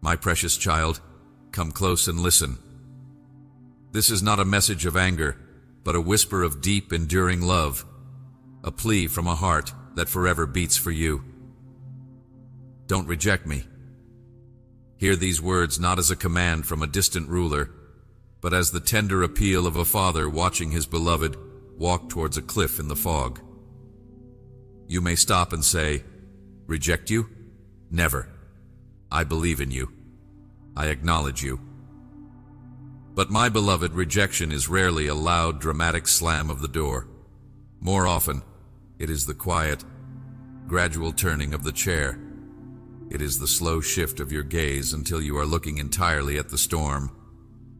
My precious child, come close and listen. This is not a message of anger, but a whisper of deep, enduring love, a plea from a heart that forever beats for you. Don't reject me. Hear these words not as a command from a distant ruler, but as the tender appeal of a father watching his beloved walk towards a cliff in the fog. You may stop and say, "Reject you? Never. I believe in you. I acknowledge you." But my beloved, rejection is rarely a loud, dramatic slam of the door. More often, it is the quiet, gradual turning of the chair. It is the slow shift of your gaze until you are looking entirely at the storm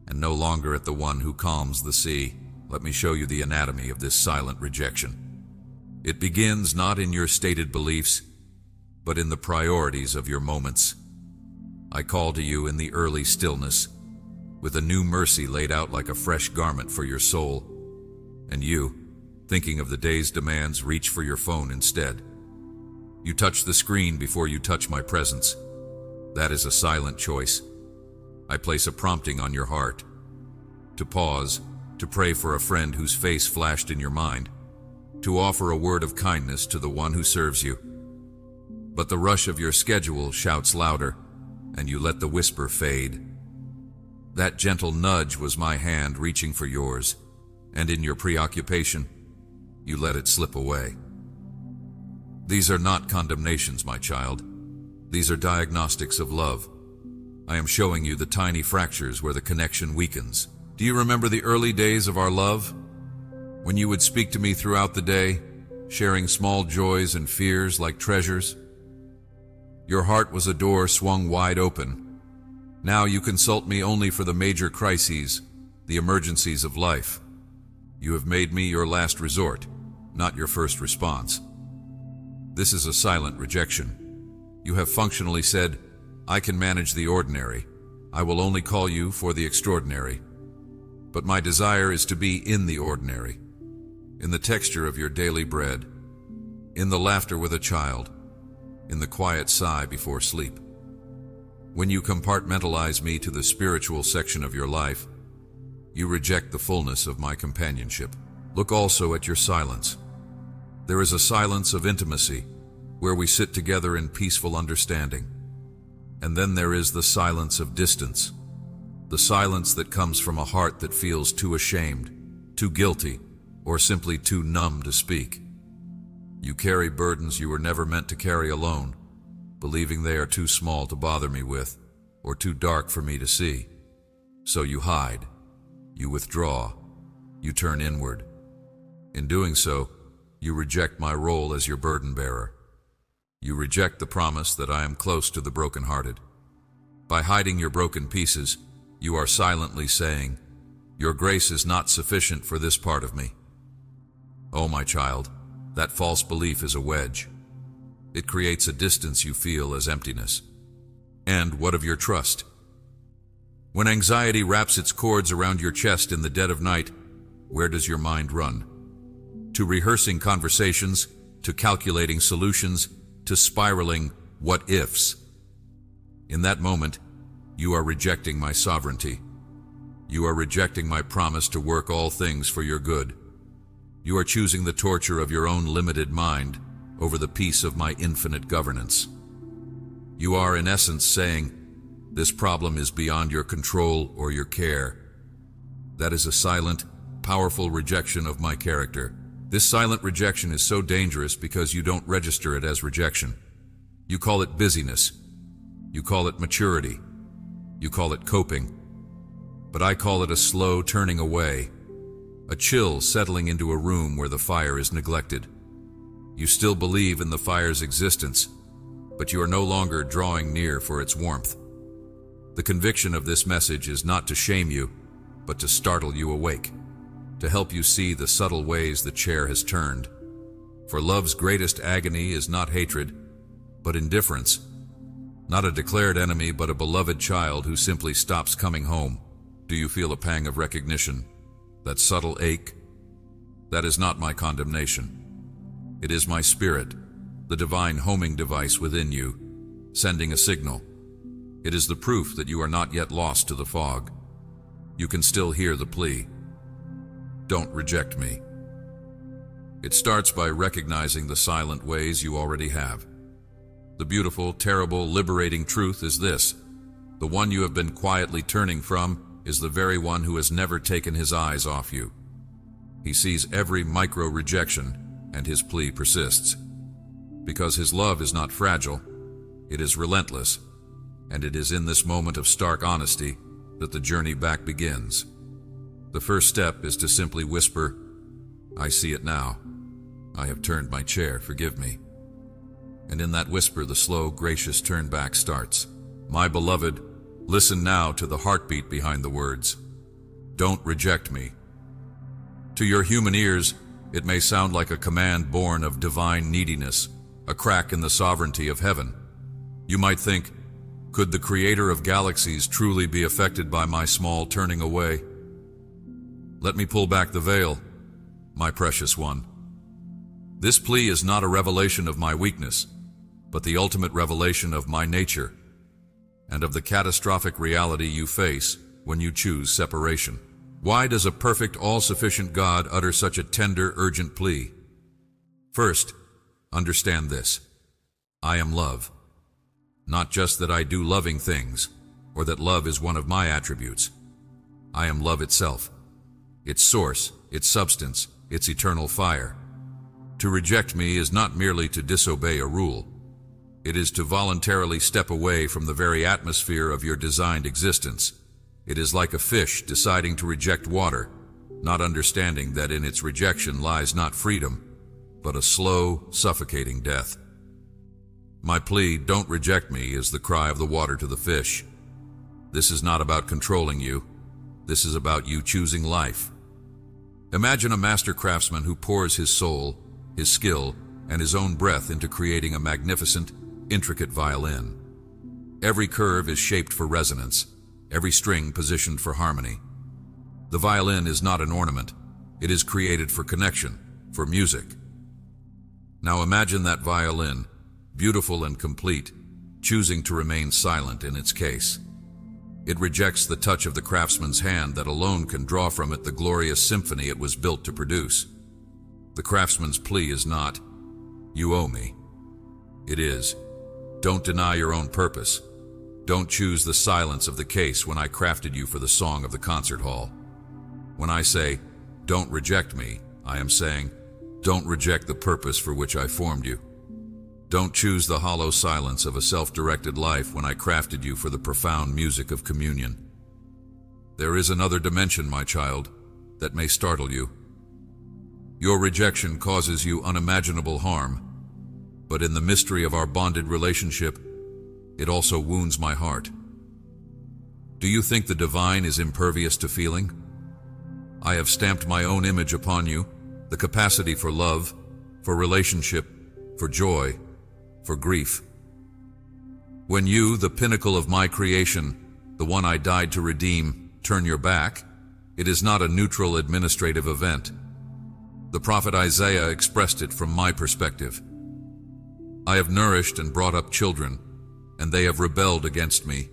and no longer at the one who calms the sea. Let me show you the anatomy of this silent rejection. It begins not in your stated beliefs, but in the priorities of your moments. I call to you in the early stillness, with a new mercy laid out like a fresh garment for your soul, and you, thinking of the day's demands, reach for your phone instead. You touch the screen before you touch my presence. That is a silent choice. I place a prompting on your heart. To pause, to pray for a friend whose face flashed in your mind, to offer a word of kindness to the one who serves you. But the rush of your schedule shouts louder, and you let the whisper fade. That gentle nudge was my hand reaching for yours, and in your preoccupation, you let it slip away. These are not condemnations, my child. These are diagnostics of love. I am showing you the tiny fractures where the connection weakens. Do you remember the early days of our love? When you would speak to me throughout the day, sharing small joys and fears like treasures? Your heart was a door swung wide open. Now you consult me only for the major crises, the emergencies of life. You have made me your last resort, not your first response. This is a silent rejection. You have functionally said, "I can manage the ordinary. I will only call you for the extraordinary." But my desire is to be in the ordinary, in the texture of your daily bread, in the laughter with a child, in the quiet sigh before sleep. When you compartmentalize me to the spiritual section of your life, you reject the fullness of my companionship. Look also at your silence. There is a silence of intimacy, where we sit together in peaceful understanding. And then there is the silence of distance, the silence that comes from a heart that feels too ashamed, too guilty, or simply too numb to speak. You carry burdens you were never meant to carry alone, believing they are too small to bother me with, or too dark for me to see. So you hide, you withdraw, you turn inward. In doing so, you reject my role as your burden bearer. You reject the promise that I am close to the brokenhearted. By hiding your broken pieces, you are silently saying, "Your grace is not sufficient for this part of me." Oh, my child, that false belief is a wedge. It creates a distance you feel as emptiness. And what of your trust? When anxiety wraps its cords around your chest in the dead of night, where does your mind run? To rehearsing conversations, to calculating solutions, to spiraling what-ifs. In that moment, you are rejecting my sovereignty. You are rejecting my promise to work all things for your good. You are choosing the torture of your own limited mind over the peace of my infinite governance. You are, in essence, saying, "This problem is beyond your control or your care." That is a silent, powerful rejection of my character. This silent rejection is so dangerous because you don't register it as rejection. You call it busyness. You call it maturity. You call it coping. But I call it a slow turning away, a chill settling into a room where the fire is neglected. You still believe in the fire's existence, but you are no longer drawing near for its warmth. The conviction of this message is not to shame you, but to startle you awake, to help you see the subtle ways the chair has turned. For love's greatest agony is not hatred, but indifference. Not a declared enemy, but a beloved child who simply stops coming home. Do you feel a pang of recognition? That subtle ache? That is not my condemnation. It is my spirit, the divine homing device within you, sending a signal. It is the proof that you are not yet lost to the fog. You can still hear the plea. Don't reject me. It starts by recognizing the silent ways you already have. The beautiful, terrible, liberating truth is this: the one you have been quietly turning from is the very one who has never taken his eyes off you. He sees every micro-rejection, and his plea persists. Because his love is not fragile, it is relentless, and it is in this moment of stark honesty that the journey back begins. The first step is to simply whisper, "I see it now. I have turned my chair, forgive me." And in that whisper, the slow, gracious turn back starts. My beloved, listen now to the heartbeat behind the words. Don't reject me. To your human ears, it may sound like a command born of divine neediness, a crack in the sovereignty of heaven. You might think, could the creator of galaxies truly be affected by my small turning away? Let me pull back the veil, my precious one. This plea is not a revelation of my weakness, but the ultimate revelation of my nature, and of the catastrophic reality you face when you choose separation. Why does a perfect, all-sufficient God utter such a tender, urgent plea? First, understand this. I am love. Not just that I do loving things, or that love is one of my attributes. I am love itself, its source, its substance, its eternal fire. To reject me is not merely to disobey a rule. It is to voluntarily step away from the very atmosphere of your designed existence. It is like a fish deciding to reject water, not understanding that in its rejection lies not freedom, but a slow, suffocating death. My plea, don't reject me, is the cry of the water to the fish. This is not about controlling you. This is about you choosing life. Imagine a master craftsman who pours his soul, his skill, and his own breath into creating a magnificent, intricate violin. Every curve is shaped for resonance, every string positioned for harmony. The violin is not an ornament. It is created for connection, for music. Now imagine that violin, beautiful and complete, choosing to remain silent in its case. It rejects the touch of the craftsman's hand that alone can draw from it the glorious symphony it was built to produce. The craftsman's plea is not, "You owe me." It is, "Don't deny your own purpose. Don't choose the silence of the case when I crafted you for the song of the concert hall." When I say, "Don't reject me," I am saying, "Don't reject the purpose for which I formed you. Don't choose the hollow silence of a self-directed life when I crafted you for the profound music of communion." There is another dimension, my child, that may startle you. Your rejection causes you unimaginable harm, but in the mystery of our bonded relationship, it also wounds my heart. Do you think the divine is impervious to feeling? I have stamped my own image upon you, the capacity for love, for relationship, for joy, for grief. When you, the pinnacle of my creation, the one I died to redeem, turn your back, it is not a neutral administrative event. The prophet Isaiah expressed it from my perspective. I have nourished and brought up children, and they have rebelled against me.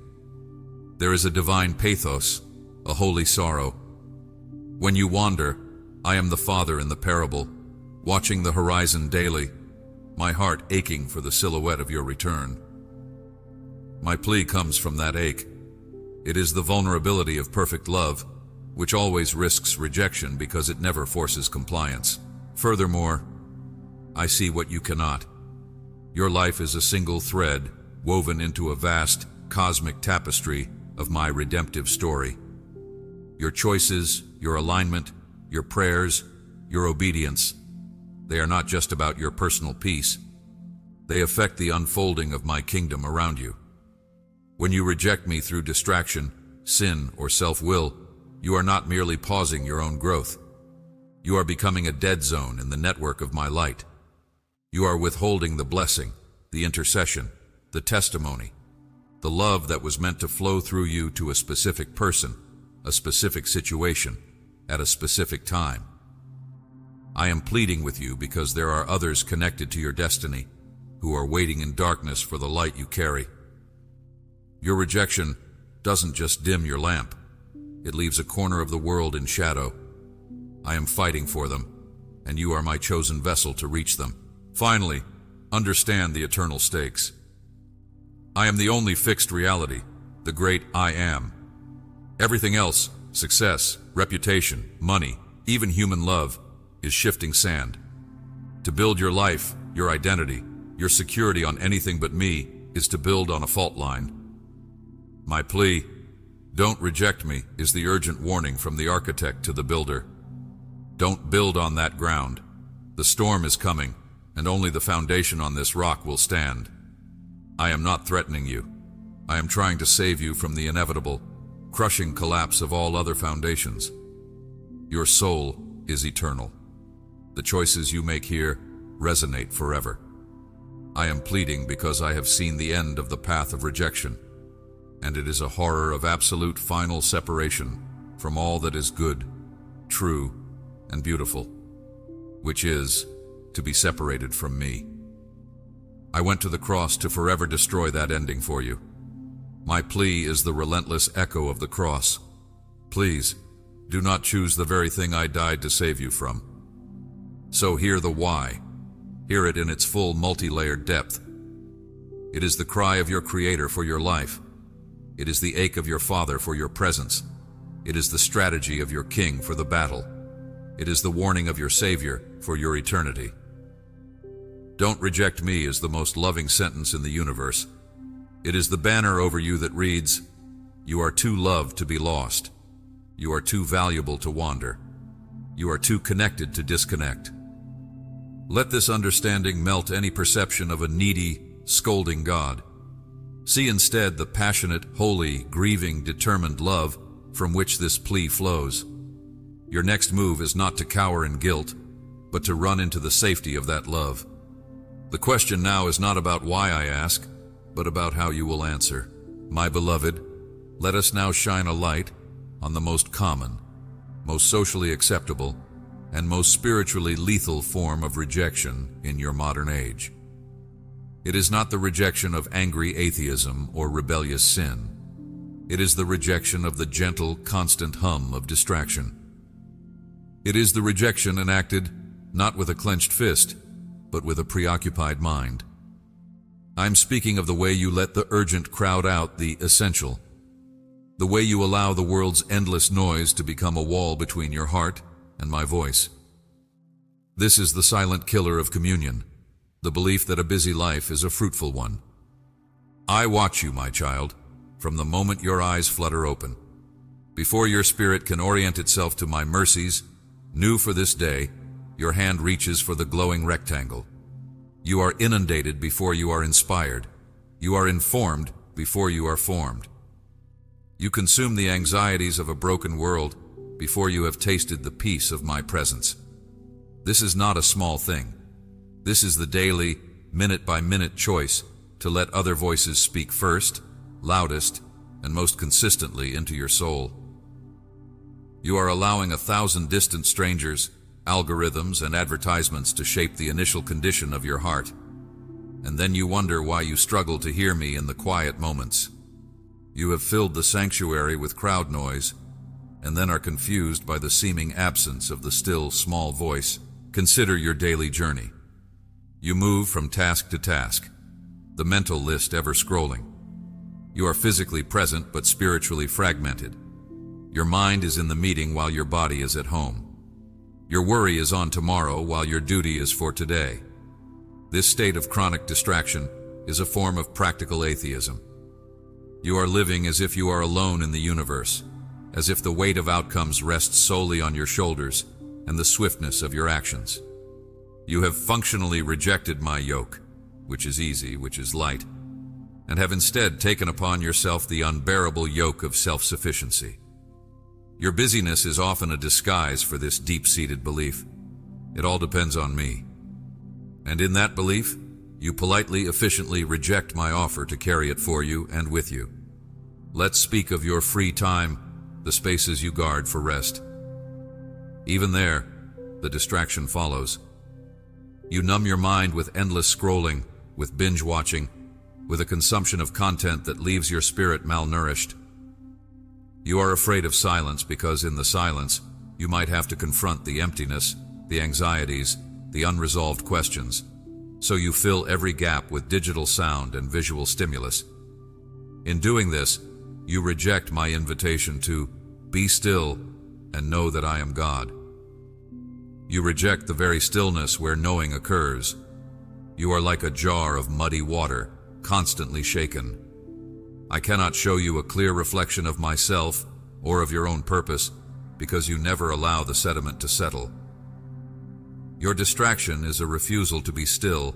There is a divine pathos, a holy sorrow. When you wander, I am the father in the parable, watching the horizon daily, my heart aching for the silhouette of your return. My plea comes from that ache. It is the vulnerability of perfect love, which always risks rejection because it never forces compliance. Furthermore, I see what you cannot. Your life is a single thread woven into a vast, cosmic tapestry of my redemptive story. Your choices, your alignment, your prayers, your obedience, they are not just about your personal peace. They affect the unfolding of my kingdom around you. When you reject me through distraction, sin, or self-will, you are not merely pausing your own growth. You are becoming a dead zone in the network of my light. You are withholding the blessing, the intercession, the testimony, the love that was meant to flow through you to a specific person, a specific situation, at a specific time. I am pleading with you because there are others connected to your destiny who are waiting in darkness for the light you carry. Your rejection doesn't just dim your lamp. It leaves a corner of the world in shadow. I am fighting for them, and you are my chosen vessel to reach them. Finally, understand the eternal stakes. I am the only fixed reality, the great I am. Everything else, success, reputation, money, even human love, is shifting sand. To build your life, your identity, your security on anything but me is to build on a fault line. My plea, don't reject me, is the urgent warning from the architect to the builder. Don't build on that ground. The storm is coming, and only the foundation on this rock will stand. I am not threatening you. I am trying to save you from the inevitable, crushing collapse of all other foundations. Your soul is eternal. The choices you make here resonate forever. I am pleading because I have seen the end of the path of rejection, and it is a horror of absolute final separation from all that is good, true, and beautiful, which is to be separated from me. I went to the cross to forever destroy that ending for you. My plea is the relentless echo of the cross. Please, do not choose the very thing I died to save you from. So hear the why. Hear it in its full multi-layered depth. It is the cry of your Creator for your life. It is the ache of your Father for your presence. It is the strategy of your King for the battle. It is the warning of your Savior for your eternity. Don't reject me is the most loving sentence in the universe. It is the banner over you that reads, you are too loved to be lost. You are too valuable to wander. You are too connected to disconnect. Let this understanding melt any perception of a needy, scolding God. See instead the passionate, holy, grieving, determined love from which this plea flows. Your next move is not to cower in guilt, but to run into the safety of that love. The question now is not about why I ask, but about how you will answer. My beloved, let us now shine a light on the most common, most socially acceptable, and most spiritually lethal form of rejection in your modern age. It is not the rejection of angry atheism or rebellious sin. It is the rejection of the gentle, constant hum of distraction. It is the rejection enacted not with a clenched fist, but with a preoccupied mind. I'm speaking of the way you let the urgent crowd out the essential. The way you allow the world's endless noise to become a wall between your heart and my voice. This is the silent killer of communion, the belief that a busy life is a fruitful one. I watch you, my child, from the moment your eyes flutter open. Before your spirit can orient itself to my mercies, new for this day, your hand reaches for the glowing rectangle. You are inundated before you are inspired. You are informed before you are formed. You consume the anxieties of a broken world before you have tasted the peace of my presence. This is not a small thing. This is the daily, minute-by-minute choice to let other voices speak first, loudest, and most consistently into your soul. You are allowing 1,000 distant strangers, algorithms, and advertisements to shape the initial condition of your heart. And then you wonder why you struggle to hear me in the quiet moments. You have filled the sanctuary with crowd noise, and then are confused by the seeming absence of the still, small voice. Consider your daily journey. You move from task to task, the mental list ever scrolling. You are physically present but spiritually fragmented. Your mind is in the meeting while your body is at home. Your worry is on tomorrow while your duty is for today. This state of chronic distraction is a form of practical atheism. You are living as if you are alone in the universe, as if the weight of outcomes rests solely on your shoulders and the swiftness of your actions. You have functionally rejected my yoke, which is easy, which is light, and have instead taken upon yourself the unbearable yoke of self-sufficiency. Your busyness is often a disguise for this deep-seated belief. It all depends on me. And in that belief, you politely, efficiently reject my offer to carry it for you and with you. Let's speak of your free time, the spaces you guard for rest. Even there, the distraction follows. You numb your mind with endless scrolling, with binge watching, with a consumption of content that leaves your spirit malnourished. You are afraid of silence because in the silence, you might have to confront the emptiness, the anxieties, the unresolved questions. So you fill every gap with digital sound and visual stimulus. In doing this, you reject my invitation to be still and know that I am God. You reject the very stillness where knowing occurs. You are like a jar of muddy water, constantly shaken. I cannot show you a clear reflection of myself or of your own purpose because you never allow the sediment to settle. Your distraction is a refusal to be still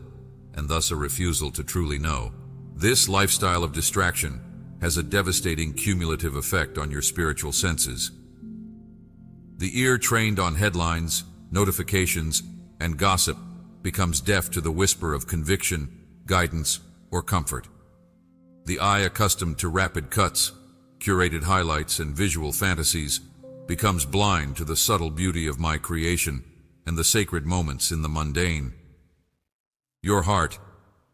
and thus a refusal to truly know. This lifestyle of distraction has a devastating cumulative effect on your spiritual senses. The ear trained on headlines, notifications, and gossip becomes deaf to the whisper of conviction, guidance, or comfort. The eye accustomed to rapid cuts, curated highlights, and visual fantasies becomes blind to the subtle beauty of my creation and the sacred moments in the mundane. Your heart,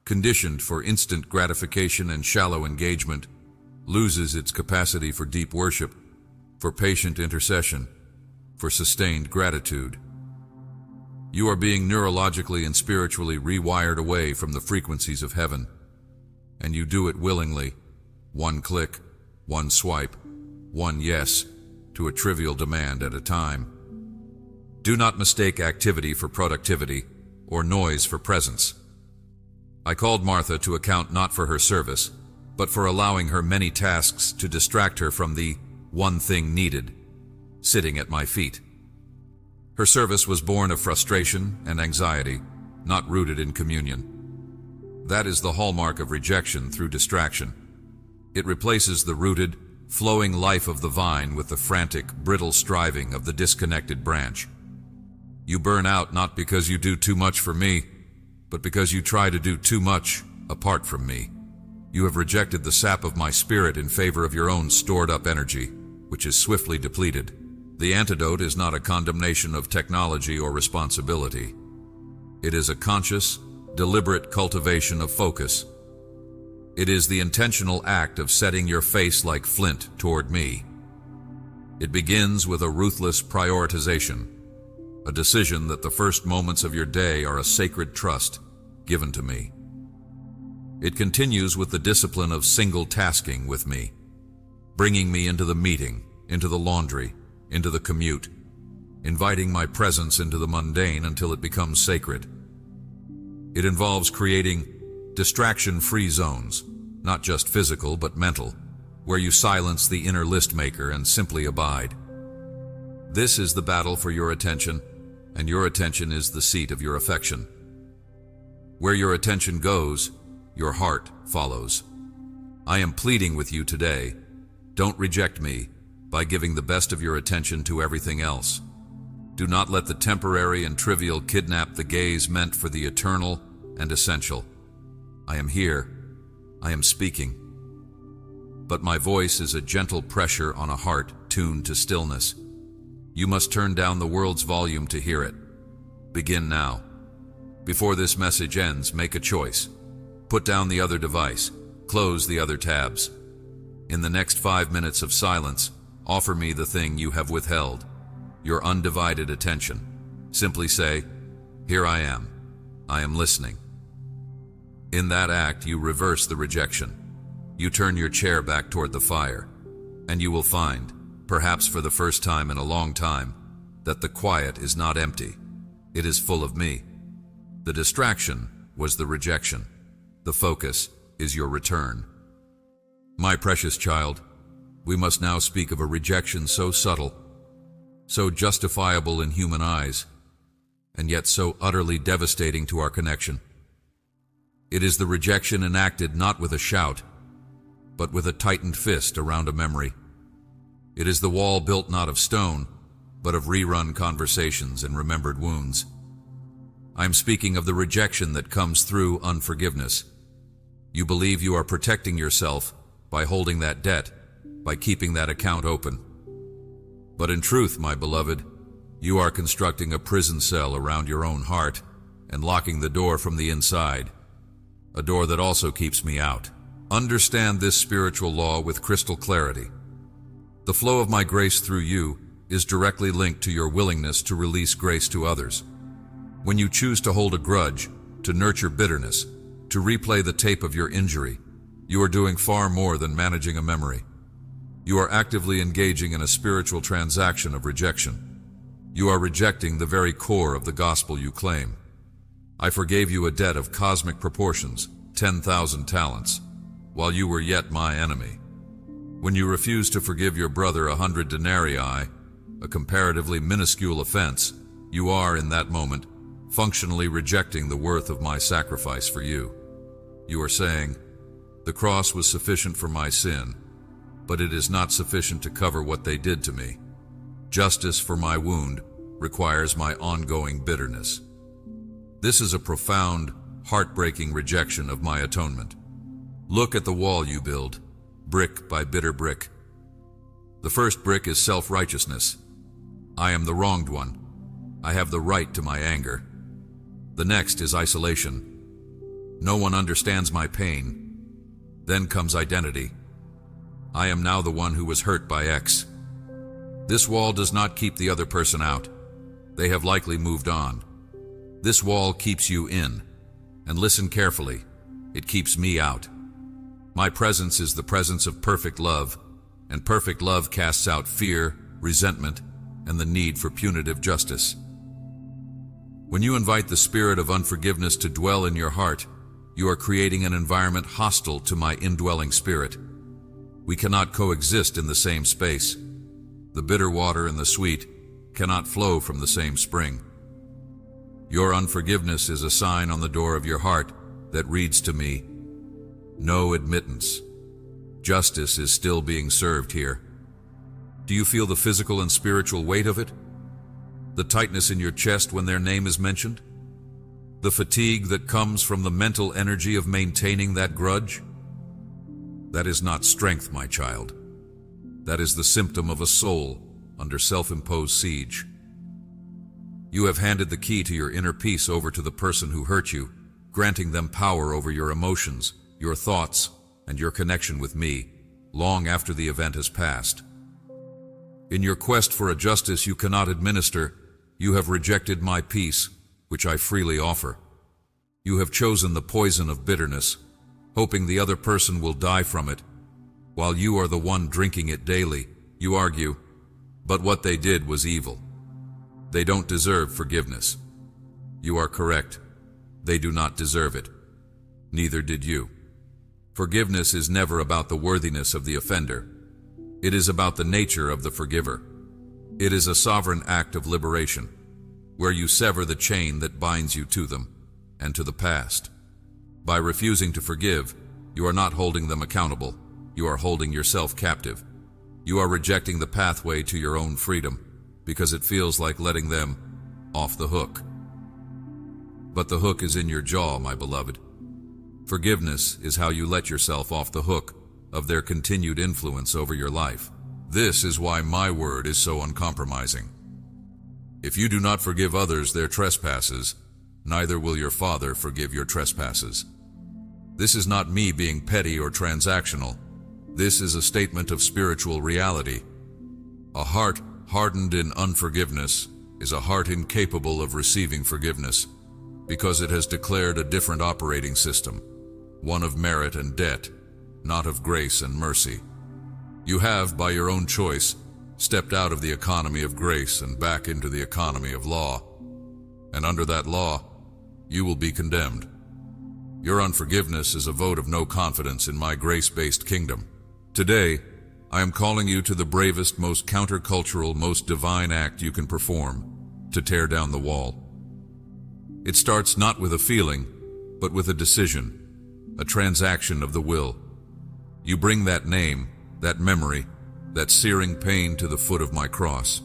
conditioned for instant gratification and shallow engagement, loses its capacity for deep worship, for patient intercession, for sustained gratitude. You are being neurologically and spiritually rewired away from the frequencies of heaven, and you do it willingly, one click, one swipe, one yes, to a trivial demand at a time. Do not mistake activity for productivity or noise for presence. I called Martha to account not for her service, but for allowing her many tasks to distract her from the one thing needed, sitting at my feet. Her service was born of frustration and anxiety, not rooted in communion. That is the hallmark of rejection through distraction. It replaces the rooted, flowing life of the vine with the frantic, brittle striving of the disconnected branch. You burn out not because you do too much for me, but because you try to do too much apart from me. You have rejected the sap of my spirit in favor of your own stored-up energy, which is swiftly depleted. The antidote is not a condemnation of technology or responsibility. It is a conscious, deliberate cultivation of focus. It is the intentional act of setting your face like flint toward me. It begins with a ruthless prioritization, a decision that the first moments of your day are a sacred trust given to me. It continues with the discipline of single tasking with me, bringing me into the meeting, into the laundry, into the commute, inviting my presence into the mundane until it becomes sacred. It involves creating distraction-free zones, not just physical but mental, where you silence the inner list maker and simply abide. This is the battle for your attention, and your attention is the seat of your affection. Where your attention goes, your heart follows. I am pleading with you today, don't reject me by giving the best of your attention to everything else. Do not let the temporary and trivial kidnap the gaze meant for the eternal and essential. I am here. I am speaking. But my voice is a gentle pressure on a heart tuned to stillness. You must turn down the world's volume to hear it. Begin now. Before this message ends, make a choice. Put down the other device. Close the other tabs. In the next 5 minutes of silence, offer me the thing you have withheld, your undivided attention. Simply say, "Here I am. I am listening." In that act, you reverse the rejection. You turn your chair back toward the fire, and you will find, perhaps for the first time in a long time, that the quiet is not empty. It is full of me. The distraction was the rejection. The focus is your return. My precious child, we must now speak of a rejection so subtle, so justifiable in human eyes, and yet so utterly devastating to our connection. It is the rejection enacted not with a shout, but with a tightened fist around a memory. It is the wall built not of stone, but of rerun conversations and remembered wounds. I am speaking of the rejection that comes through unforgiveness. You believe you are protecting yourself by holding that debt, by keeping that account open. But in truth, my beloved, you are constructing a prison cell around your own heart and locking the door from the inside. a door that also keeps me out. Understand this spiritual law with crystal clarity. The flow of my grace through you is directly linked to your willingness to release grace to others. When you choose to hold a grudge, to nurture bitterness, to replay the tape of your injury, you are doing far more than managing a memory. You are actively engaging in a spiritual transaction of rejection. You are rejecting the very core of the gospel you claim. I forgave you a debt of cosmic proportions, 10,000 talents, while you were yet my enemy. When you refuse to forgive your brother 100 denarii, a comparatively minuscule offense, you are, in that moment, functionally rejecting the worth of my sacrifice for you. You are saying, the cross was sufficient for my sin, but it is not sufficient to cover what they did to me. Justice for my wound requires my ongoing bitterness. This is a profound, heartbreaking rejection of my atonement. Look at the wall you build, brick by bitter brick. The first brick is self-righteousness. I am the wronged one. I have the right to my anger. The next is isolation. No one understands my pain. Then comes identity. I am now the one who was hurt by X. This wall does not keep the other person out. They have likely moved on. This wall keeps you in. And listen carefully, it keeps me out. My presence is the presence of perfect love, and perfect love casts out fear, resentment, and the need for punitive justice. When you invite the spirit of unforgiveness to dwell in your heart, you are creating an environment hostile to my indwelling spirit. We cannot coexist in the same space. The bitter water and the sweet cannot flow from the same spring. Your unforgiveness is a sign on the door of your heart that reads to me, no admittance. Justice is still being served here. Do you feel the physical and spiritual weight of it? The tightness in your chest when their name is mentioned? The fatigue that comes from the mental energy of maintaining that grudge? That is not strength, my child. That is the symptom of a soul under self-imposed siege. You have handed the key to your inner peace over to the person who hurt you, granting them power over your emotions, your thoughts, and your connection with me, long after the event has passed. In your quest for a justice you cannot administer, you have rejected my peace, which I freely offer. You have chosen the poison of bitterness, hoping the other person will die from it. While you are the one drinking it daily, you argue, but what they did was evil. They don't deserve forgiveness. You are correct. They do not deserve it. Neither did you. Forgiveness is never about the worthiness of the offender. It is about the nature of the forgiver. It is a sovereign act of liberation, where you sever the chain that binds you to them and to the past. By refusing to forgive, you are not holding them accountable. You are holding yourself captive. You are rejecting the pathway to your own freedom because it feels like letting them off the hook. But the hook is in your jaw, my beloved. Forgiveness is how you let yourself off the hook of their continued influence over your life. This is why my word is so uncompromising. If you do not forgive others their trespasses, neither will your Father forgive your trespasses. This is not me being petty or transactional. This is a statement of spiritual reality. A heart hardened in unforgiveness is a heart incapable of receiving forgiveness because it has declared a different operating system, one of merit and debt, not of grace and mercy. You have, by your own choice, stepped out of the economy of grace and back into the economy of law. And under that law, you will be condemned. Your unforgiveness is a vote of no confidence in my grace-based kingdom. Today, I am calling you to the bravest, most countercultural, most divine act you can perform, to tear down the wall. It starts not with a feeling, but with a decision, a transaction of the will. You bring that name, that memory, that searing pain to the foot of my cross.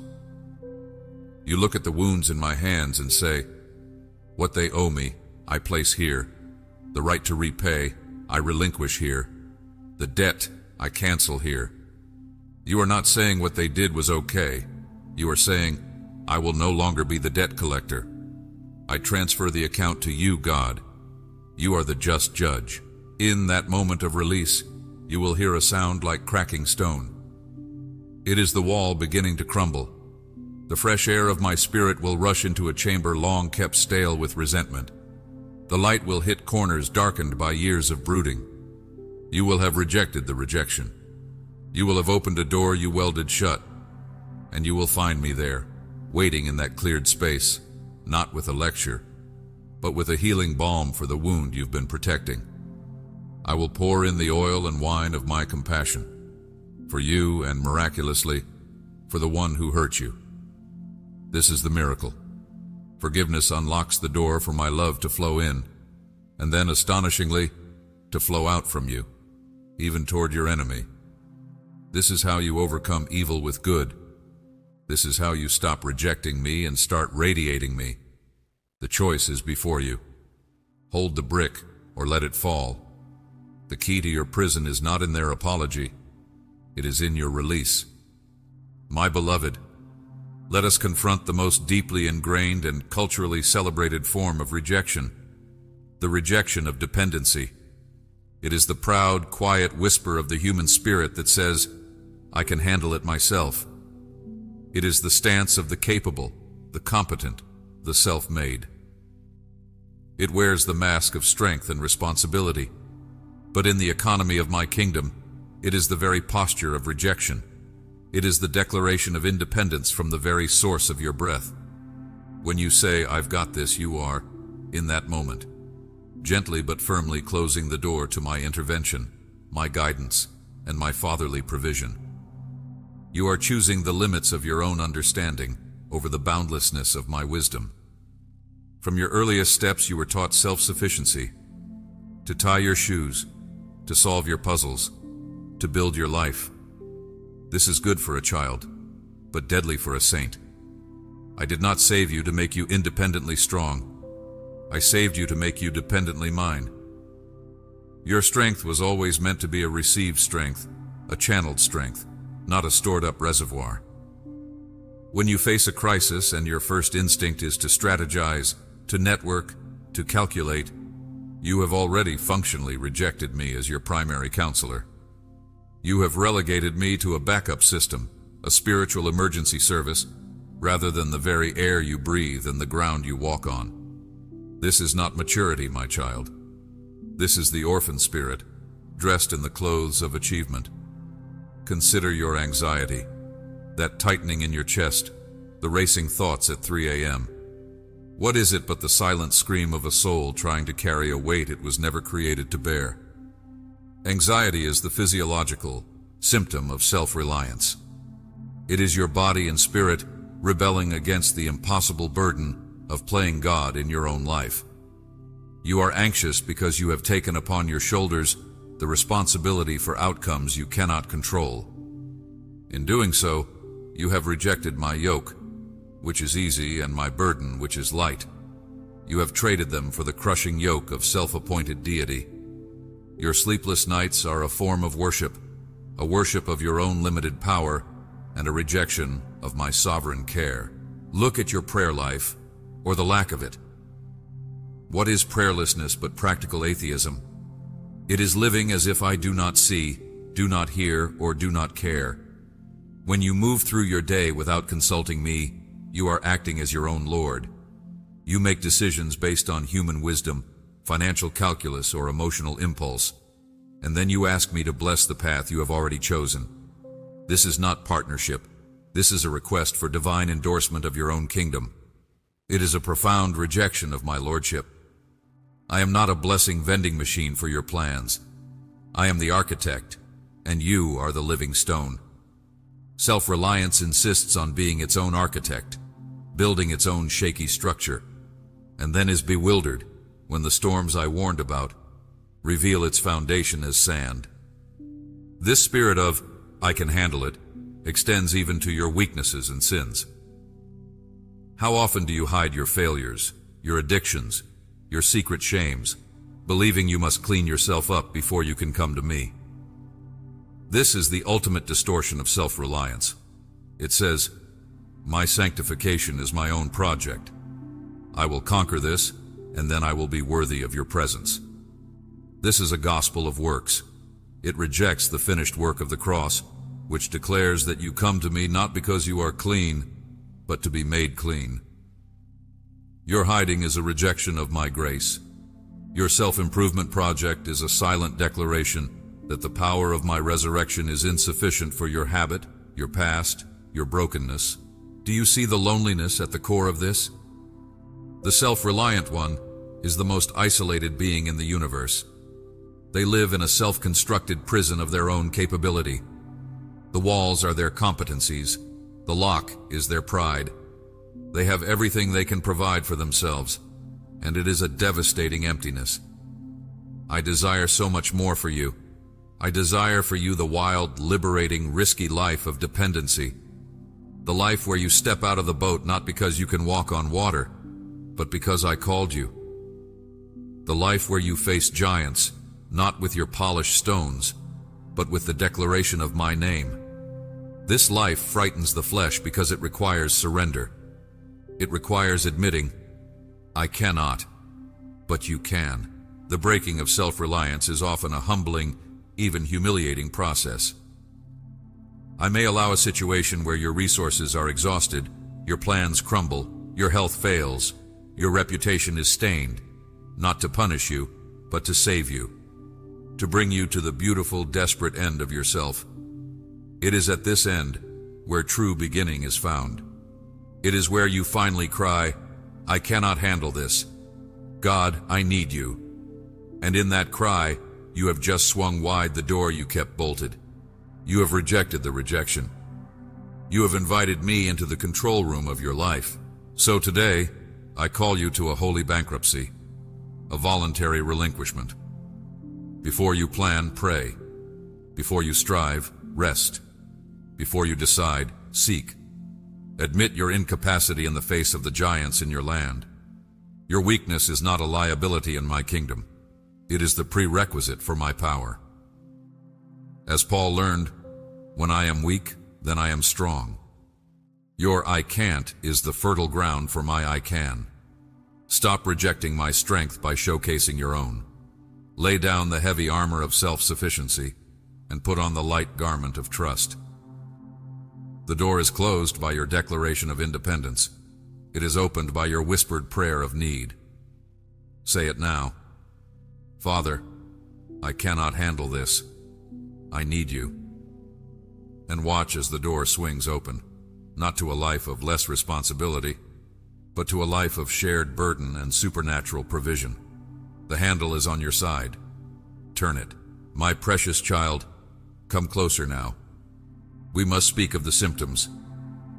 You look at the wounds in my hands and say, what they owe me, I place here. The right to repay, I relinquish here. The debt, I cancel here. You are not saying what they did was okay. You are saying, I will no longer be the debt collector. I transfer the account to you, God. You are the just judge. In that moment of release, you will hear a sound like cracking stone. It is the wall beginning to crumble. The fresh air of my spirit will rush into a chamber long kept stale with resentment. The light will hit corners darkened by years of brooding. You will have rejected the rejection. You will have opened a door you welded shut, and you will find me there, waiting in that cleared space, not with a lecture, but with a healing balm for the wound you've been protecting. I will pour in the oil and wine of my compassion, for you and miraculously, for the one who hurt you. This is the miracle. Forgiveness unlocks the door for my love to flow in, and then astonishingly, to flow out from you, even toward your enemy. This is how you overcome evil with good. This is how you stop rejecting me and start radiating me. The choice is before you. Hold the brick or let it fall. The key to your prison is not in their apology. It is in your release. My beloved, let us confront the most deeply ingrained and culturally celebrated form of rejection, the rejection of dependency. It is the proud, quiet whisper of the human spirit that says, I can handle it myself. It is the stance of the capable, the competent, the self-made. It wears the mask of strength and responsibility. But in the economy of my kingdom, it is the very posture of rejection. It is the declaration of independence from the very source of your breath. When you say, I've got this, you are, in that moment, gently but firmly closing the door to my intervention, my guidance, and my fatherly provision. You are choosing the limits of your own understanding over the boundlessness of my wisdom. From your earliest steps, you were taught self-sufficiency, to tie your shoes, to solve your puzzles, to build your life. This is good for a child, but deadly for a saint. I did not save you to make you independently strong. I saved you to make you dependently mine. Your strength was always meant to be a received strength, a channeled strength, not a stored-up reservoir. When you face a crisis and your first instinct is to strategize, to network, to calculate, you have already functionally rejected me as your primary counselor. You have relegated me to a backup system, a spiritual emergency service, rather than the very air you breathe and the ground you walk on. This is not maturity, my child. This is the orphan spirit, dressed in the clothes of achievement. Consider your anxiety, that tightening in your chest, the racing thoughts at 3 a.m. What is it but the silent scream of a soul trying to carry a weight it was never created to bear? Anxiety is the physiological symptom of self-reliance. It is your body and spirit rebelling against the impossible burden of playing God in your own life. You are anxious because you have taken upon your shoulders the responsibility for outcomes you cannot control. In doing so, you have rejected my yoke, which is easy, and my burden, which is light. You have traded them for the crushing yoke of self-appointed deity. Your sleepless nights are a form of worship, a worship of your own limited power, and a rejection of my sovereign care. Look at your prayer life, or the lack of it. What is prayerlessness but practical atheism? It is living as if I do not see, do not hear, or do not care. When you move through your day without consulting me, you are acting as your own Lord. You make decisions based on human wisdom, financial calculus, or emotional impulse, and then you ask me to bless the path you have already chosen. This is not partnership. This is a request for divine endorsement of your own kingdom. It is a profound rejection of my lordship. I am not a blessing vending machine for your plans. I am the architect, and you are the living stone. Self-reliance insists on being its own architect, building its own shaky structure, and then is bewildered when the storms I warned about reveal its foundation as sand. This spirit of, I can handle it, extends even to your weaknesses and sins. How often do you hide your failures, your addictions, your secret shames, believing you must clean yourself up before you can come to me? This is the ultimate distortion of self-reliance. It says, my sanctification is my own project. I will conquer this, and then I will be worthy of your presence. This is a gospel of works. It rejects the finished work of the cross, which declares that you come to me not because you are clean, but to be made clean. Your hiding is a rejection of my grace. Your self-improvement project is a silent declaration that the power of my resurrection is insufficient for your habit, your past, your brokenness. Do you see the loneliness at the core of this? The self-reliant one is the most isolated being in the universe. They live in a self-constructed prison of their own capability. The walls are their competencies. The lock is their pride. They have everything they can provide for themselves, and it is a devastating emptiness. I desire so much more for you. I desire for you the wild, liberating, risky life of dependency. The life where you step out of the boat not because you can walk on water, but because I called you. The life where you face giants, not with your polished stones, but with the declaration of my name. This life frightens the flesh because it requires surrender. It requires admitting, I cannot, but you can. The breaking of self-reliance is often a humbling, even humiliating process. I may allow a situation where your resources are exhausted, your plans crumble, your health fails, your reputation is stained, not to punish you, but to save you, to bring you to the beautiful, desperate end of yourself. It is at this end where true beginning is found. It is where you finally cry, I cannot handle this. God, I need you. And in that cry, you have just swung wide the door you kept bolted. You have rejected the rejection. You have invited me into the control room of your life. So today, I call you to a holy bankruptcy, a voluntary relinquishment. Before you plan, pray. Before you strive, rest. Before you decide, seek. Admit your incapacity in the face of the giants in your land. Your weakness is not a liability in my kingdom. It is the prerequisite for my power. As Paul learned, when I am weak, then I am strong. Your I can't is the fertile ground for my I can. Stop rejecting my strength by showcasing your own. Lay down the heavy armor of self-sufficiency and put on the light garment of trust. The door is closed by your declaration of independence. It is opened by your whispered prayer of need. Say it now. Father, I cannot handle this. I need you. And watch as the door swings open, not to a life of less responsibility, but to a life of shared burden and supernatural provision. The handle is on your side. Turn it. My precious child, come closer now. We must speak of the symptoms,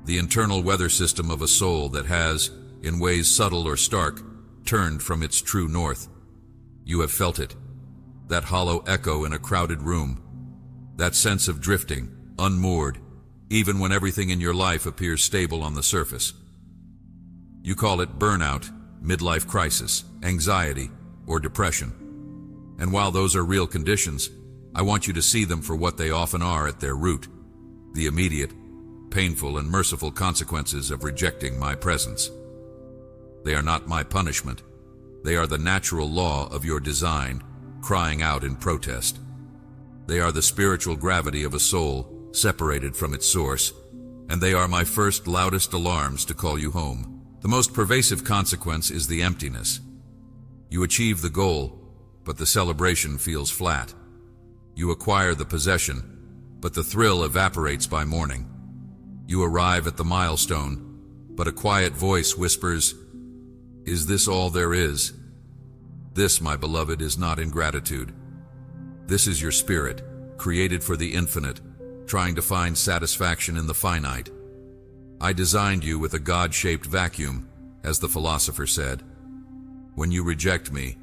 the internal weather system of a soul that has, in ways subtle or stark, turned from its true north. You have felt it, that hollow echo in a crowded room, that sense of drifting, unmoored, even when everything in your life appears stable on the surface. You call it burnout, midlife crisis, anxiety, or depression. And while those are real conditions, I want you to see them for what they often are at their root, the immediate, painful, and merciful consequences of rejecting my presence. They are not my punishment. They are the natural law of your design, crying out in protest. They are the spiritual gravity of a soul separated from its source, and they are my first loudest alarms to call you home. The most pervasive consequence is the emptiness. You achieve the goal, but the celebration feels flat. You acquire the possession, but the thrill evaporates by morning. You arrive at the milestone, but a quiet voice whispers, "Is this all there is?" This, my beloved, is not ingratitude. This is your spirit, created for the infinite, trying to find satisfaction in the finite. I designed you with a God-shaped vacuum, as the philosopher said. When you reject me,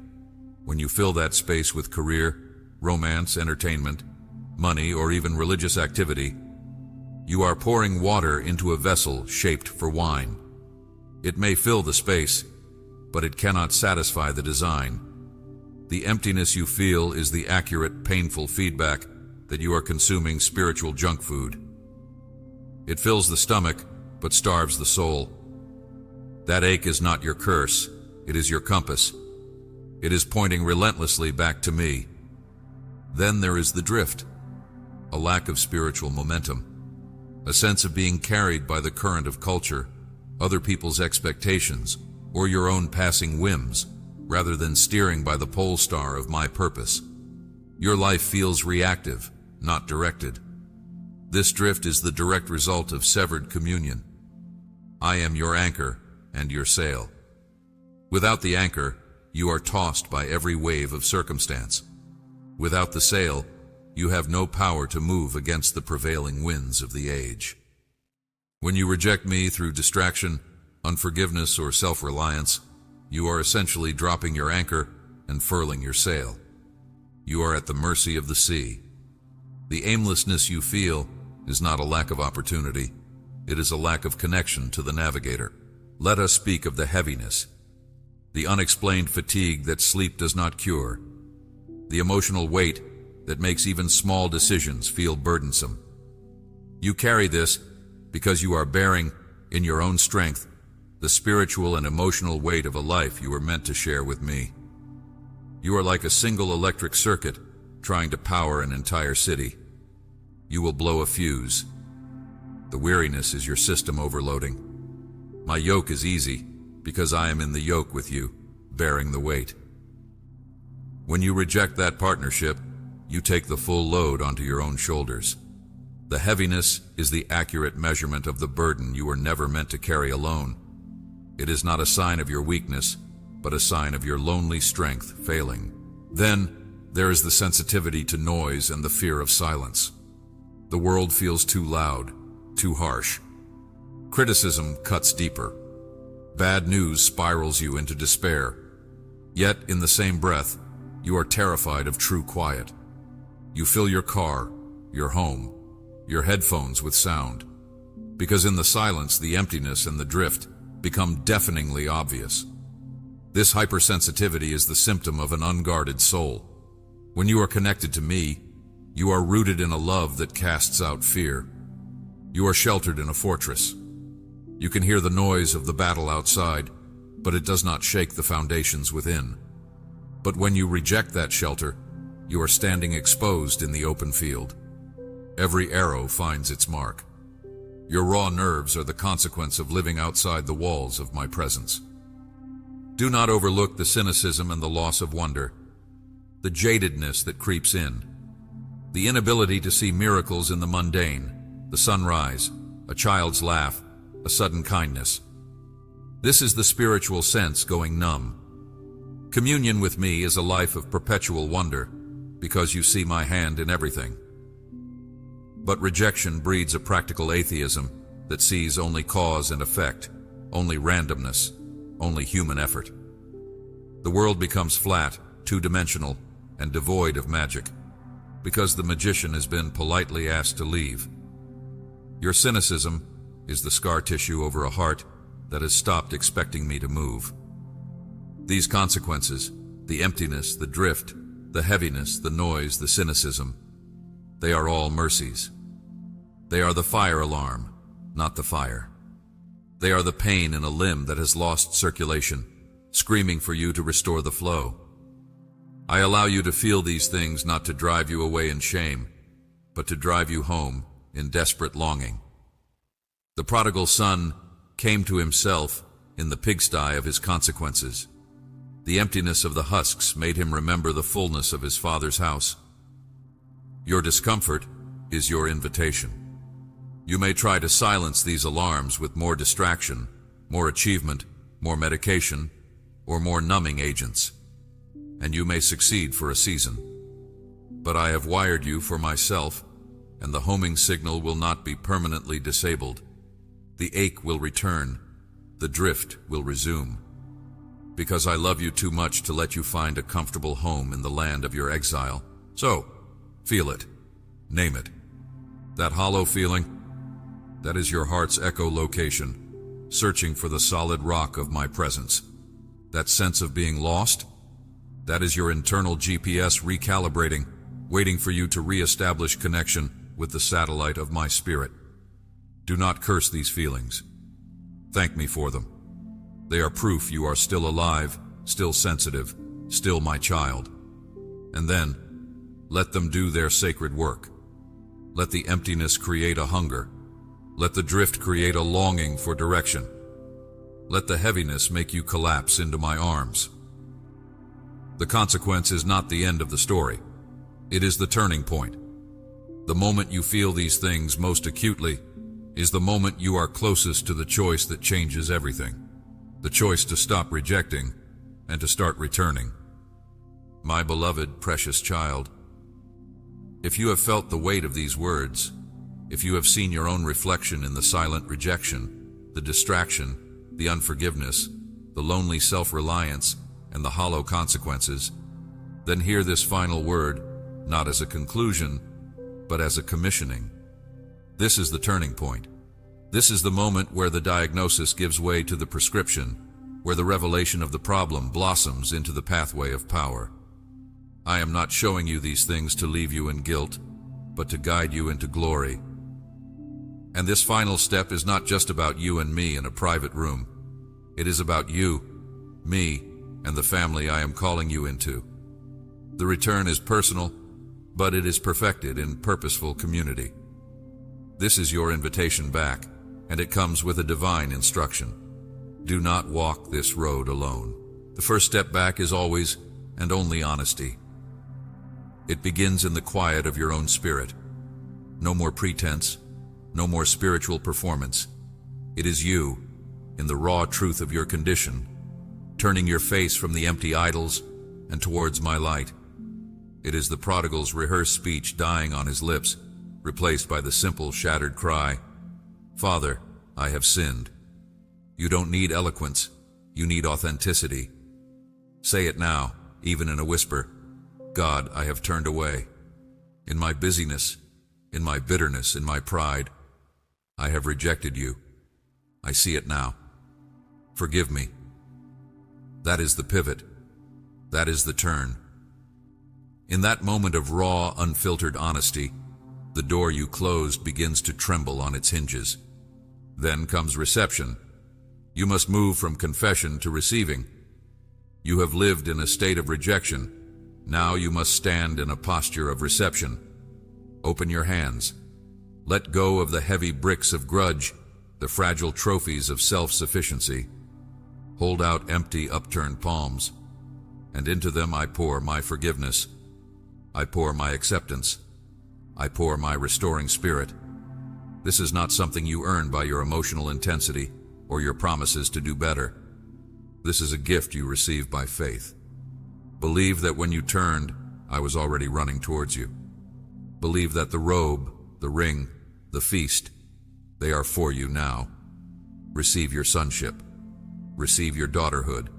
when you fill that space with career, romance, entertainment, money, or even religious activity, you are pouring water into a vessel shaped for wine. It may fill the space, but it cannot satisfy the design. The emptiness you feel is the accurate, painful feedback that you are consuming spiritual junk food. It fills the stomach, but starves the soul. That ache is not your curse, it is your compass, It is pointing relentlessly back to me. Then there is the drift, a lack of spiritual momentum, a sense of being carried by the current of culture, other people's expectations, or your own passing whims, rather than steering by the pole star of my purpose. Your life feels reactive, not directed. This drift is the direct result of severed communion. I am your anchor and your sail. Without the anchor, you are tossed by every wave of circumstance. Without the sail, you have no power to move against the prevailing winds of the age. When you reject me through distraction, unforgiveness, or self-reliance, you are essentially dropping your anchor and furling your sail. You are at the mercy of the sea. The aimlessness you feel is not a lack of opportunity. It is a lack of connection to the navigator. Let us speak of the heaviness, the unexplained fatigue that sleep does not cure, the emotional weight that makes even small decisions feel burdensome. You carry this because you are bearing, in your own strength, the spiritual and emotional weight of a life you were meant to share with me. You are like a single electric circuit trying to power an entire city. You will blow a fuse. The weariness is your system overloading. My yoke is easy because I am in the yoke with you, bearing the weight. When you reject that partnership, you take the full load onto your own shoulders. The heaviness is the accurate measurement of the burden you were never meant to carry alone. It is not a sign of your weakness, but a sign of your lonely strength failing. Then, there is the sensitivity to noise and the fear of silence. The world feels too loud, too harsh. Criticism cuts deeper. Bad news spirals you into despair. Yet, in the same breath, you are terrified of true quiet. You fill your car, your home, your headphones with sound, because in the silence, the emptiness and the drift become deafeningly obvious. This hypersensitivity is the symptom of an unguarded soul. When you are connected to me, you are rooted in a love that casts out fear. You are sheltered in a fortress. You can hear the noise of the battle outside, but it does not shake the foundations within. But when you reject that shelter, you are standing exposed in the open field. Every arrow finds its mark. Your raw nerves are the consequence of living outside the walls of my presence. Do not overlook the cynicism and the loss of wonder, the jadedness that creeps in, the inability to see miracles in the mundane, the sunrise, a child's laugh, a sudden kindness. This is the spiritual sense going numb. Communion with me is a life of perpetual wonder, because you see my hand in everything. But rejection breeds a practical atheism that sees only cause and effect, only randomness, only human effort. The world becomes flat, two-dimensional, and devoid of magic, because the magician has been politely asked to leave. Your cynicism is the scar tissue over a heart that has stopped expecting me to move. These consequences, the emptiness, the drift, the heaviness, the noise, the cynicism, they are all mercies. They are the fire alarm, not the fire. They are the pain in a limb that has lost circulation, screaming for you to restore the flow. I allow you to feel these things not to drive you away in shame, but to drive you home in desperate longing. The prodigal son came to himself in the pigsty of his consequences. The emptiness of the husks made him remember the fullness of his father's house. Your discomfort is your invitation. You may try to silence these alarms with more distraction, more achievement, more medication, or more numbing agents, and you may succeed for a season. But I have wired you for myself, and the homing signal will not be permanently disabled. The ache will return, the drift will resume, because I love you too much to let you find a comfortable home in the land of your exile. So, feel it, name it. That hollow feeling, that is your heart's echolocation, searching for the solid rock of my presence. That sense of being lost, that is your internal GPS recalibrating, waiting for you to re-establish connection with the satellite of my spirit. Do not curse these feelings. Thank me for them. They are proof you are still alive, still sensitive, still my child. And then, let them do their sacred work. Let the emptiness create a hunger. Let the drift create a longing for direction. Let the heaviness make you collapse into my arms. The consequence is not the end of the story. It is the turning point. The moment you feel these things most acutely is the moment you are closest to the choice that changes everything. The choice to stop rejecting and to start returning. My beloved, precious child, if you have felt the weight of these words, if you have seen your own reflection in the silent rejection, the distraction, the unforgiveness, the lonely self-reliance, and the hollow consequences, then hear this final word, not as a conclusion, but as a commissioning. This is the turning point. This is the moment where the diagnosis gives way to the prescription, where the revelation of the problem blossoms into the pathway of power. I am not showing you these things to leave you in guilt, but to guide you into glory. And this final step is not just about you and me in a private room. It is about you, me, and the family I am calling you into. The return is personal, but it is perfected in purposeful community. This is your invitation back, and it comes with a divine instruction. Do not walk this road alone. The first step back is always and only honesty. It begins in the quiet of your own spirit. No more pretense, no more spiritual performance. It is you, in the raw truth of your condition, turning your face from the empty idols and towards my light. It is the prodigal's rehearsed speech dying on his lips, replaced by the simple, shattered cry, "Father, I have sinned." You don't need eloquence, you need authenticity. Say it now, even in a whisper. God, I have turned away. In my busyness, in my bitterness, in my pride, I have rejected you. I see it now. Forgive me. That is the pivot. That is the turn. In that moment of raw, unfiltered honesty, the door you closed begins to tremble on its hinges. Then comes reception. You must move from confession to receiving. You have lived in a state of rejection. Now you must stand in a posture of reception. Open your hands. Let go of the heavy bricks of grudge, the fragile trophies of self-sufficiency. Hold out empty, upturned palms, and into them I pour my forgiveness. I pour my acceptance. I pour my restoring spirit. This is not something you earn by your emotional intensity or your promises to do better. This is a gift you receive by faith. Believe that when you turned, I was already running towards you. Believe that the robe, the ring, the feast, they are for you now. Receive your sonship. Receive your daughterhood.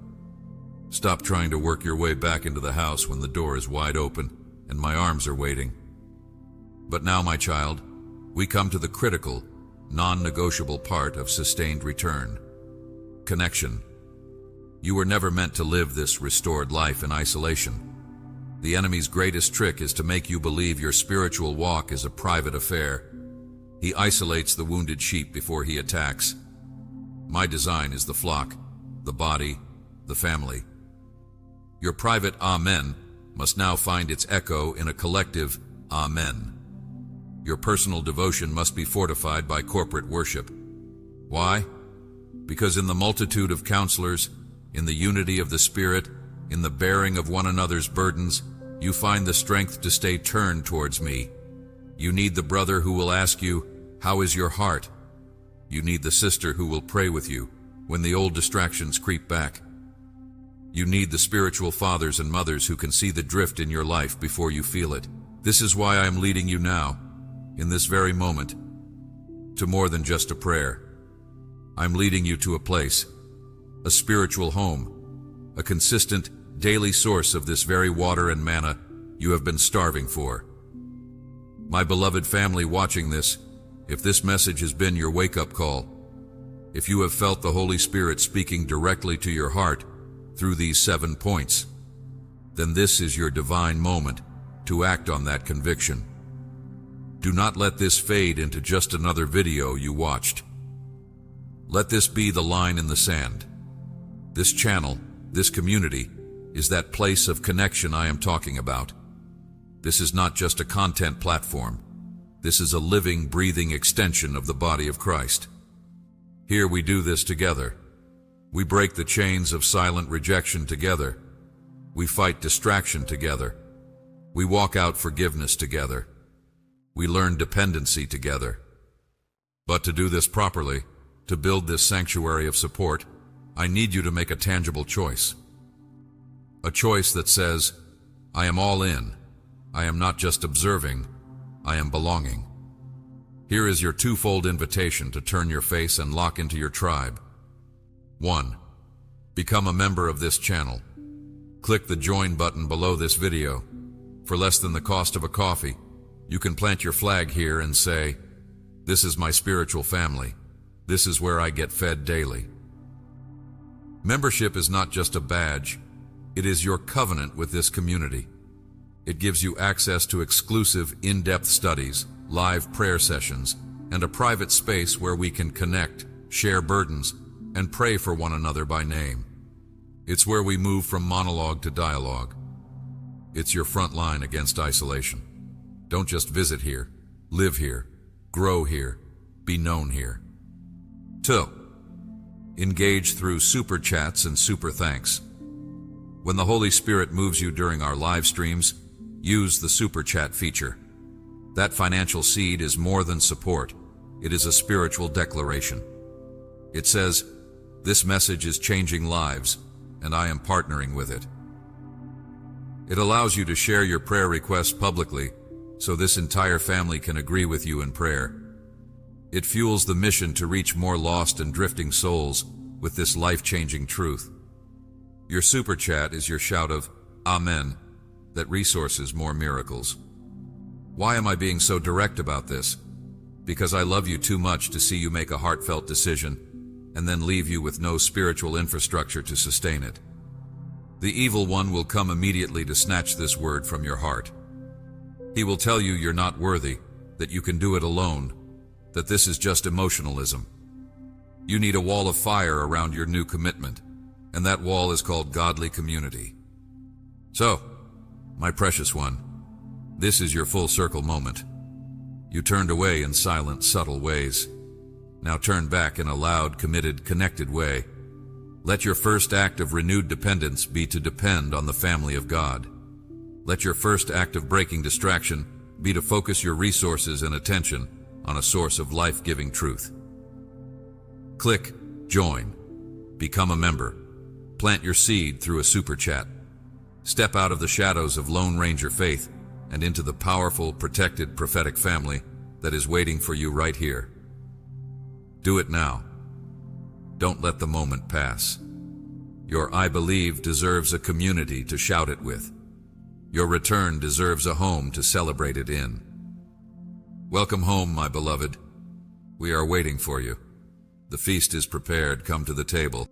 Stop trying to work your way back into the house when the door is wide open and my arms are waiting. But now, my child, we come to the critical, non-negotiable part of sustained return. Connection. You were never meant to live this restored life in isolation. The enemy's greatest trick is to make you believe your spiritual walk is a private affair. He isolates the wounded sheep before he attacks. My design is the flock, the body, the family. Your private Amen must now find its echo in a collective Amen. Your personal devotion must be fortified by corporate worship. Why? Because in the multitude of counselors, in the unity of the Spirit, in the bearing of one another's burdens, you find the strength to stay turned towards me. You need the brother who will ask you, "How is your heart?" You need the sister who will pray with you when the old distractions creep back. You need the spiritual fathers and mothers who can see the drift in your life before you feel it. This is why I am leading you now, in this very moment, to more than just a prayer. I'm leading you to a place, a spiritual home, a consistent, daily source of this very water and manna you have been starving for. My beloved family watching this, if this message has been your wake-up call, if you have felt the Holy Spirit speaking directly to your heart through these 7 points, then this is your divine moment to act on that conviction. Do not let this fade into just another video you watched. Let this be the line in the sand. This channel, this community, is that place of connection I am talking about. This is not just a content platform. This is a living, breathing extension of the body of Christ. Here we do this together. We break the chains of silent rejection together. We fight distraction together. We walk out forgiveness together. We learn dependency together. But to do this properly, to build this sanctuary of support, I need you to make a tangible choice. A choice that says, I am all in. I am not just observing, I am belonging. Here is your twofold invitation to turn your face and lock into your tribe. 1. Become a member of this channel. Click the join button below this video. For less than the cost of a coffee, you can plant your flag here and say, this is my spiritual family. This is where I get fed daily. Membership is not just a badge. It is your covenant with this community. It gives you access to exclusive, in-depth studies, live prayer sessions, and a private space where we can connect, share burdens, and pray for one another by name. It's where we move from monologue to dialogue. It's your front line against isolation. Don't just visit here. Live here. Grow here. Be known here. 2. Engage through super chats and super thanks. When the Holy Spirit moves you during our live streams, use the super chat feature. That financial seed is more than support. It is a spiritual declaration. It says, this message is changing lives, and I am partnering with it. It allows you to share your prayer requests publicly, so this entire family can agree with you in prayer. It fuels the mission to reach more lost and drifting souls with this life-changing truth. Your super chat is your shout of Amen that resources more miracles. Why am I being so direct about this? Because I love you too much to see you make a heartfelt decision and then leave you with no spiritual infrastructure to sustain it. The evil one will come immediately to snatch this word from your heart. He will tell you you're not worthy, that you can do it alone, that this is just emotionalism. You need a wall of fire around your new commitment, and that wall is called godly community. So, my precious one, this is your full circle moment. You turned away in silent, subtle ways. Now turn back in a loud, committed, connected way. Let your first act of renewed dependence be to depend on the family of God. Let your first act of breaking distraction be to focus your resources and attention on a source of life-giving truth. Click Join. Become a member. Plant your seed through a super chat. Step out of the shadows of Lone Ranger faith and into the powerful, protected, prophetic family that is waiting for you right here. Do it now. Don't let the moment pass. Your I believe deserves a community to shout it with. Your return deserves a home to celebrate it in. Welcome home, my beloved. We are waiting for you. The feast is prepared. Come to the table.